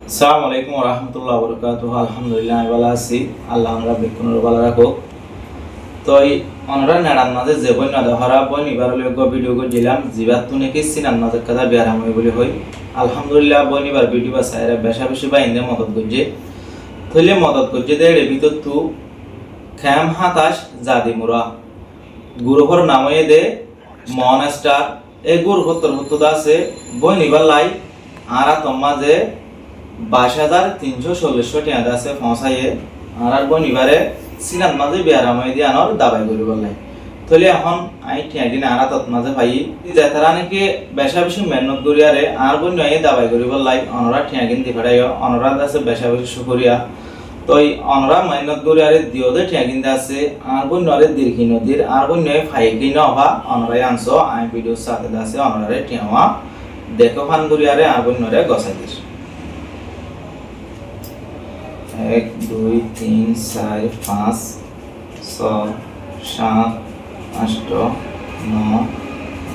আসসালামু আলাইকুম ওয়া রাহমাতুল্লাহি ওয়া বারাকাতুহু। আলহামদুলিল্লাহ আমি ভালো আছি, আল্লাহ আমরা বেকুনের ভালো রাখো। তো এই আমরা নাড়ার মাঝে যে বই না ধরা বই নিবার লগে ভিডিও করছিলাম জিবাত তুনে কি সিনান মাঝে কথা বিয়ারাম হই বলি হই। আলহামদুলিল্লাহ বই নিবার ভিডিও বা সাইরা বেশা বেশি বা ইন্দে মদত করছে, থইলে মদত করছে দে এর ভিতর তু খ্যাম হাতাশ জাদি মুরা গুরুহর নাময়ে দে মনস্টার এই গুরু হত্তর হত্তর আছে বই নিবার লাই আরা তোমা যে 22,340 টাকা আছে পৌঁছাইয়ে আর বই নিবারে সিনান মাঝে বিয়ারাময় দিয়ে আনার দাবাই করিব লাই তলে এখন আই ঠিয়াদিন আরা তত মাঝে ভাই যেতারা নাকি বেশা বেশি মেহনত করিয়ারে আর বই নয় দাবাই করিব লাই অনরা ঠিয়াদিন দি ফেরাই অনরা আছে বেশা বেশি শুকরিয়া তই অনরা মেহনত করিয়ারে দিওদে ঠিয়াদিন আছে আর বই নরে দীর্ঘি নদীর আর বই নয় ফাইকি ন হওয়া অনরাই আনছো আই ভিডিও সাথে আছে অনরারে ঠিয়াওয়া দেখো ফান করিয়ারে আর বই নরে গসাই দিস 1 2 3 4 5 6 7 8 9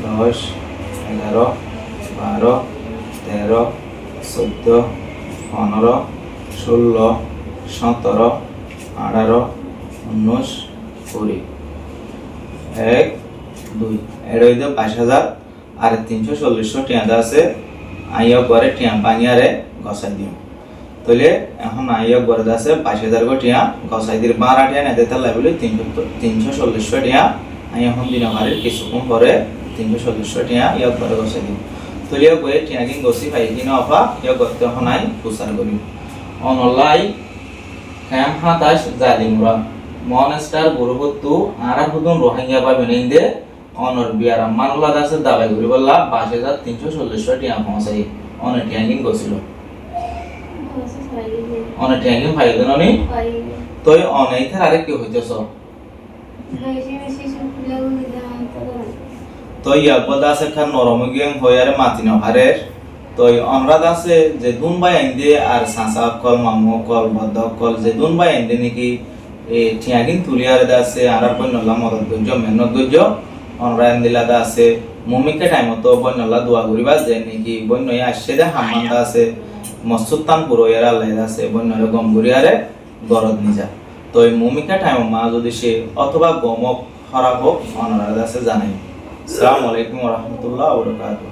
10 11 12 13 14 15 16 17 18 19 20 1 2 এর হইতে 22,000 আর 340 টাকা আছে আইয়া পরে টিয়া পানিয়ারে গসাই দিও তলে এখন আইয়া গড় আছে 22,000 টিয়া গসাই দির 12 টিয়া নেতে তার লাইবলে 340 টিয়া আই এখন দিন আমারে কিছু কম পরে 340 টিয়া ইয়া পরে গসাই দিম তলে কই টিয়া কিন গসি ভাই কিন অফা ইয়া করতে এখন আই পুসার করি অনলাই কাম হাতাশ জালিমরা মনস্টার গুরুবতু আরা হুদুন রোহিঙ্গা পাবে নিন্দে অনর বিয়ারা মানলা দাসে দাবাই করি বললা 22,340 টিয়া পৌঁছাই অনেক টিয়া কিন গছিল অনেক ট্যাঙ্গিং ফাইল দেন নি তো অনেক থার আরে কি হইতেছ তো ইয়াকবদ আছে খান নরম গেম হয়ারে মাতি না হারে তো অনরাদ আছে যে দুন ভাই আইন্দে আর সাসা কল মামু কল বদ্ধ কল যে দুন ভাই আইন্দে নাকি এ ট্যাঙ্গিং তুলিয়ারে আছে আর বন্নলা মদত গজ্জ মেহনত গজ্জ অনরা আইন্দিলা দা আছে মুমিকে টাইম তো বন্নলা দোয়া করিবা যে নাকি বন্নয়া আসছে দে হামানদা আছে মসুত্তান পুরো এরা আল্লাহ আছে বন্যরে গম গরিয়ারে গরদ নিজা তো এই মুমিকা টাইম মা যদি সে অথবা গমক খারাপ হোক অনারা আছে জানাই। আসসালামু আলাইকুম ওয়া রাহমাতুল্লাহি ওয়া বারাকাতুহু।